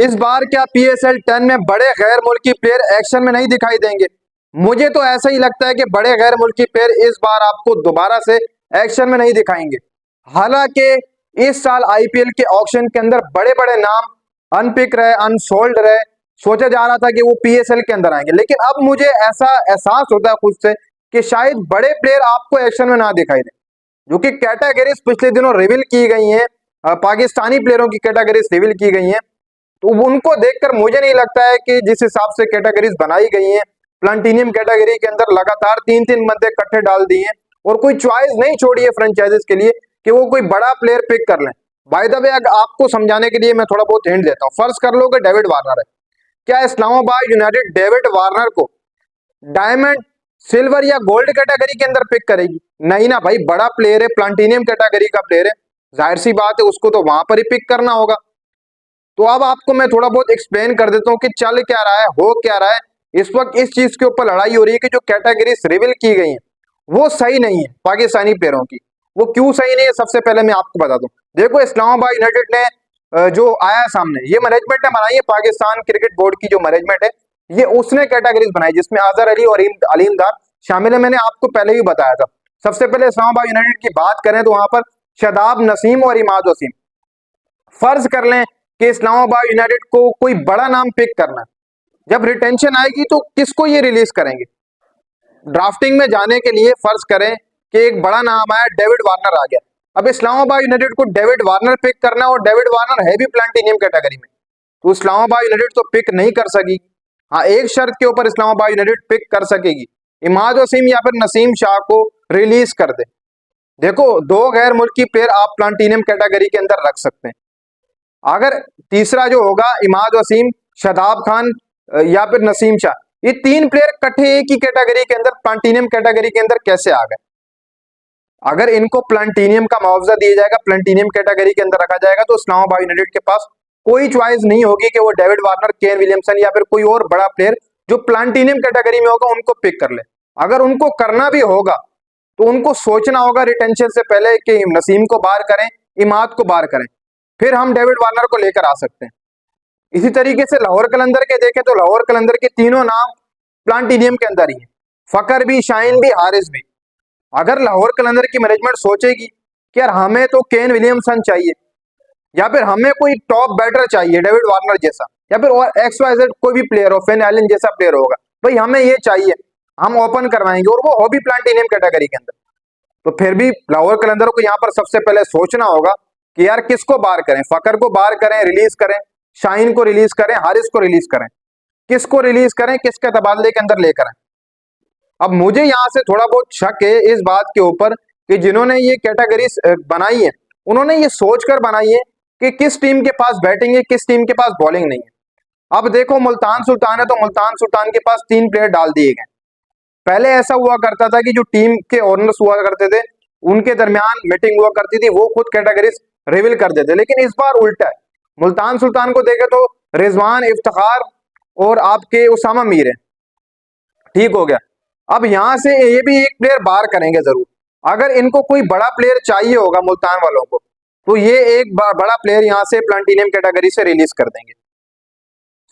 इस बार क्या PSL 10 में बड़े गैर मुल्की प्लेयर एक्शन में नहीं दिखाई देंगे? मुझे तो ऐसा ही लगता है कि बड़े गैर मुल्की प्लेयर इस बार आपको दोबारा से एक्शन में नहीं दिखाएंगे। हालांकि इस साल IPL के ऑक्शन के अंदर बड़े बड़े नाम अनपिक रहे, अनसोल्ड रहे, सोचा जा रहा था कि वो PSL के अंदर आएंगे, लेकिन अब मुझे ऐसा एहसास होता है खुद से कि शायद बड़े प्लेयर आपको एक्शन में ना दिखाई दे, जो कि कैटेगरीज पिछले दिनों रिवील की गई हैं, पाकिस्तानी प्लेयरों की कैटेगरीज रिवील की गई हैं। तो उनको देखकर मुझे नहीं लगता है कि जिस हिसाब से कैटेगरीज बनाई गई हैं, प्लाटिनियम कैटेगरी के अंदर लगातार 3-3 बंदे इकट्ठे डाल दिए हैं और कोई चॉइस नहीं छोड़ी है फ्रेंचाइजीज के लिए कि वो कोई बड़ा प्लेयर पिक कर लें। बाय द वे, आपको समझाने के लिए मैं थोड़ा बहुत हिंट देता हूँ। फर्ज कर लो कि डेविड वार्नर है, क्या इस्लामाबाद यूनाइटेड डेविड वार्नर को डायमंड, सिल्वर या गोल्ड कैटेगरी के अंदर पिक करेगी? नहीं ना भाई, बड़ा प्लेयर है, प्लाटिनियम कैटेगरी का प्लेयर है, जाहिर सी बात है उसको तो वहां पर ही पिक करना होगा। तो अब आपको मैं थोड़ा बहुत एक्सप्लेन कर देता हूँ कि चल क्या रहा है, हो क्या रहा है। इस वक्त इस चीज के ऊपर लड़ाई हो रही है कि जो कैटेगरीज रिवील की गई हैं वो सही नहीं है पाकिस्तानी प्लेयरों की। वो क्यों सही नहीं है, सबसे पहले मैं आपको बता दूं। देखो, इस्लामाबाद यूनाइटेड ने जो आया सामने, ये मैनेजमेंट ने बनाई है, पाकिस्तान क्रिकेट बोर्ड की जो मैनेजमेंट है, ये उसने कैटेगरीज बनाई जिसमें अजहर अली और अलीम दार शामिल है। मैंने आपको पहले ही बताया था। सबसे पहले इस्लामाबाद यूनाइटेड की बात करें तो वहां पर शादाब नसीम और इमाद वसीम। फर्ज कर लें कि इस्लामाबाद यूनाइटेड को कोई बड़ा नाम पिक करना है, जब रिटेंशन आएगी तो किसको ये रिलीज करेंगे? ड्राफ्टिंग में जाने के लिए फर्ज करें कि एक बड़ा नाम आया, डेविड वार्नर आ गया। अब इस्लामाबाद यूनाइटेड को डेविड वार्नर पिक करना है और डेविड वार्नर है भी प्लाटिनियम कैटेगरी में, तो इस्लामाबाद यूनाइटेड तो पिक नहीं कर सकेगी। हाँ, एक शर्त के ऊपर इस्लामाबाद यूनाइटेड पिक कर सकेगी, इमाद वसीम या फिर नसीम शाह को रिलीज कर दे। देखो, दो गैर मुल्की प्लेयर आप प्लाटिनियम कैटेगरी के अंदर रख सकते हैं। अगर तीसरा जो होगा इमाद वसीम, शादाब खान या फिर नसीम शाह, ये तीन प्लेयर इकट्ठे एक ही कैटेगरी के अंदर, प्लाटिनियम कैटेगरी के अंदर कैसे आ गए? अगर इनको प्लाटिनियम का मुआवजा दिया जाएगा, प्लाटिनियम कैटेगरी के अंदर रखा जाएगा, तो इस्लामाबाद यूनाइटेड के पास कोई चॉइस नहीं होगी कि वो डेविड वार्नर, केन विलियमसन या फिर कोई और बड़ा प्लेयर जो प्लाटिनियम कैटेगरी में होगा उनको पिक कर ले। अगर उनको करना भी होगा तो उनको सोचना होगा रिटेंशन से पहले कि नसीम को बाहर करें, इमाद को बाहर करें, फिर हम डेविड वार्नर को लेकर आ सकते हैं। इसी तरीके से लाहौर कलंदर के देखें तो लाहौर कलंदर के तीनों नाम प्लाटिनियम के अंदर ही है, फकर भी, शाहीन भी, हारिस भी। अगर लाहौर कलंदर की मैनेजमेंट सोचेगी कि यार हमें तो केन विलियमसन चाहिए या फिर हमें कोई टॉप बैटर चाहिए डेविड वार्नर जैसा, या फिर और XYZ कोई भी प्लेयर हो, फेन एलन जैसा प्लेयर होगा, भाई हमें ये चाहिए, हम ओपन करवाएंगे, और वो हो भी प्लाटिनियम कैटेगरी के अंदर, तो फिर भी लाहौर कलंदर को यहाँ पर सबसे पहले सोचना होगा कि यार किसको बाहर करें, फकर को बाहर करें, रिलीज करें, शाहीन को रिलीज करें, हारिस को रिलीज करें, किसको रिलीज करें, किसके तबादले के अंदर लेकर आए। अब मुझे यहाँ से थोड़ा बहुत शक है इस बात के ऊपर कि जिन्होंने ये कैटेगरी बनाई है उन्होंने ये सोचकर बनाई है कि किस टीम के पास बैटिंग है, किस टीम के पास बॉलिंग नहीं है। अब देखो, मुल्तान सुल्तान है तो मुल्तान सुल्तान के पास 3 प्लेयर डाल दिए गए। पहले ऐसा हुआ करता था कि जो टीम के ओनर्स हुआ करते थे उनके दरमियान मीटिंग हुआ करती थी, वो खुद कैटेगरीज रिवील कर देते, लेकिन इस बार उल्टा है। मुल्तान सुल्तान को देखे तो रिजवान, इफ्तिखार और आपके उसामा मीर है, ठीक हो गया। अब यहां से ये भी एक प्लेयर बाहर करेंगे जरूर। अगर इनको कोई बड़ा प्लेयर चाहिए होगा मुल्तान वालों को, तो ये एक बड़ा प्लेयर यहां से प्लाटिनियम कैटेगरी से रिलीज कर देंगे।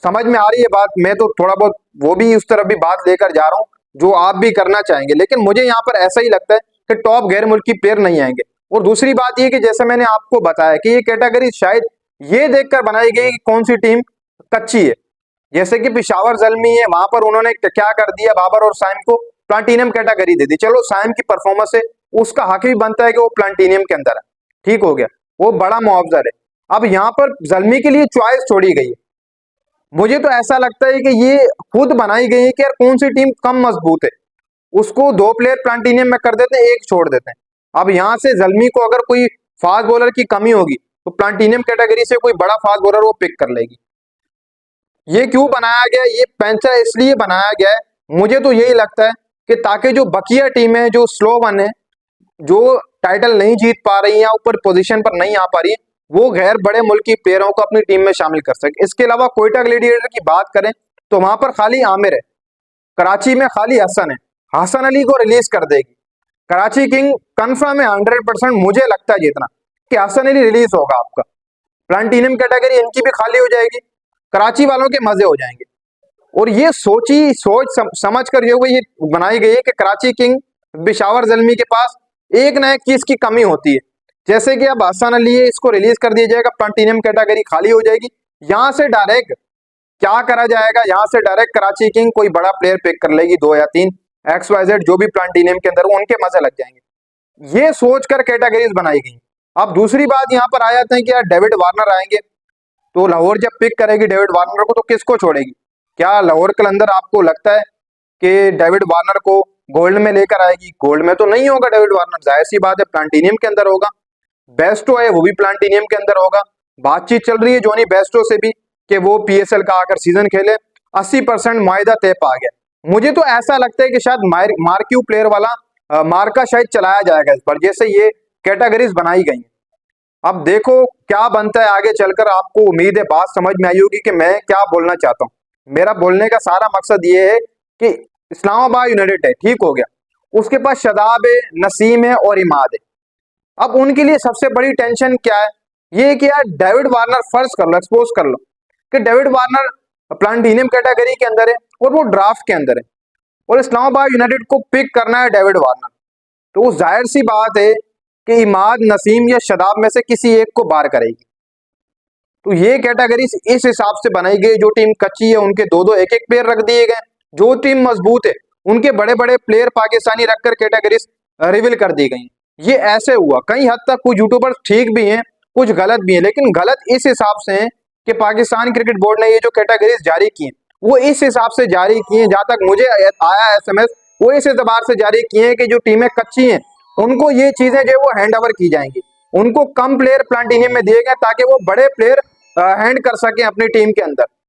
समझ में आ रही है बात? मैं तो थोड़ा बहुत वो भी उस तरफ भी बात लेकर जा रहा हूं जो आप भी करना चाहेंगे, लेकिन मुझे यहाँ पर ऐसा ही लगता है कि टॉप गैर मुल्की प्लेयर नहीं आएंगे। और दूसरी बात ये कि जैसे मैंने आपको बताया कि ये कैटेगरी शायद ये देखकर बनाई गई कि कौन सी टीम कच्ची है। जैसे कि पिशावर ज़ल्मी है, वहां पर उन्होंने क्या कर दिया, बाबर और साइम को प्लाटिनियम कैटेगरी दे दी। चलो, साइम की परफॉर्मेंस है, उसका हक भी बनता है कि वो प्लाटिनियम के अंदर है, ठीक हो गया, वो बड़ा मुआवजा है। अब यहाँ पर ज़ल्मी के लिए चॉइस छोड़ी गई है। मुझे तो ऐसा लगता है कि ये खुद बनाई गई है कि यार कौन सी टीम कम मजबूत है, उसको 2 प्लेयर प्लाटिनियम में कर देते हैं, एक छोड़ देते हैं। अब यहां से ज़ल्मी को अगर कोई फास्ट बॉलर की कमी होगी तो प्लाटिनियम कैटेगरी से कोई बड़ा फास्ट बॉलर वो पिक कर लेगी। ये क्यों बनाया गया, ये पेंचर इसलिए बनाया गया है, मुझे तो यही लगता है कि ताकि जो बकिया टीम है, जो स्लो वन है, जो टाइटल नहीं जीत पा रही है, ऊपर पोजीशन पर नहीं आ पा रही है, वो गैर बड़े मुल्की प्लेयरों को अपनी टीम में शामिल कर सके। इसके अलावा कोयटा ग्लेडिएटर की बात करें तो वहां पर खाली आमिर है, कराची में खाली हसन है, हसन अली को रिलीज कर देगी। कराची किंग कंफर्म है 100%, मुझे लगता है जितना कि हसन अली रिलीज होगा आपका, प्लाटिनियम कैटेगरी इनकी भी खाली हो जाएगी। कराची वालों के मजे हो जाएंगे। और ये समझ कर ये बनाई गई है कि कराची किंग बिशावर जल्मी के पास एक ना एक चीज की कमी होती है। जैसे कि अब हसन अली है, इसको रिलीज कर दिया जाएगा, प्लाटिनियम कैटेगरी खाली हो जाएगी, यहां से डायरेक्ट क्या करा जाएगा, यहां से डायरेक्ट कराची किंग कोई बड़ा प्लेयर पिक कर लेगी, 2 या 3 XYZ जो भी प्लाटिनियम के अंदर वो उनके मजे लग जाएंगे। ये सोचकर कैटेगरीज बनाई गई। अब दूसरी बात यहाँ पर आ जाते हैं कि यार डेविड वार्नर आएंगे, तो लाहौर जब पिक करेगी डेविड वार्नर को तो किसको छोड़ेगी? क्या लाहौर कलंदर आपको लगता है कि डेविड वार्नर को गोल्ड में लेकर आएगी? गोल्ड में तो नहीं होगा डेविड वार्नर, जाहिर सी बात है प्लाटिनियम के अंदर होगा। बेस्टो है वो भी प्लाटिनियम के अंदर होगा। बातचीत चल रही है जोनी बेस्टो से भी कि वो PSL का आकर सीजन खेले। 80% मुआहिदा तय पा गया। मुझे तो ऐसा लगता है कि शायद मार्क्यू प्लेयर वाला मार्का शायद चलाया जाएगा इस पर, जैसे ये कैटेगरीज बनाई गई। अब देखो क्या बनता है आगे चलकर। आपको उम्मीद है बात समझ में आई होगी कि मैं क्या बोलना चाहता हूँ। मेरा बोलने का सारा मकसद ये है कि इस्लामाबाद यूनाइटेड है, ठीक हो गया, उसके पास शदाब है, नसीम है और इमाद है। अब उनके लिए सबसे बड़ी टेंशन क्या है? ये कि यार डेविड वार्नर फर्ज कर लो, एक्सपोज कर लो कि डेविड वार्नर प्लाटिनियम कैटेगरी के अंदर है और वो ड्राफ्ट के अंदर है, और इस्लामाबाद यूनाइटेड को पिक करना है डेविड वार्नर, तो जाहिर सी बात है कि इमाद, नसीम या शदाब में से किसी एक को बाहर करेगी। तो ये कैटेगरी इस हिसाब से बनाई गई, जो टीम कच्ची है उनके 2-2 एक-एक प्लेयर रख दिए गए, जो टीम मजबूत है उनके बड़े बड़े प्लेयर पाकिस्तानी रखकर कैटेगरीज रिवील कर दी गई। ये ऐसे हुआ, कई हद तक कुछ यूट्यूबर्स ठीक भी हैं, कुछ गलत भी हैं, लेकिन गलत इस हिसाब से हैं कि पाकिस्तान क्रिकेट बोर्ड ने ये जो कैटेगरीज जारी की हैं वो इस हिसाब से जारी की हैं, जहां तक मुझे आया SMS, वो इस एतबार से जारी किए हैं कि जो टीमें कच्ची हैं उनको ये चीजें जो है वो हैंड ओवर की जाएंगी, उनको कम प्लेयर प्लाटिनियम में दिए गए ताकि वो बड़े प्लेयर हैंड कर सकें अपनी टीम के अंदर।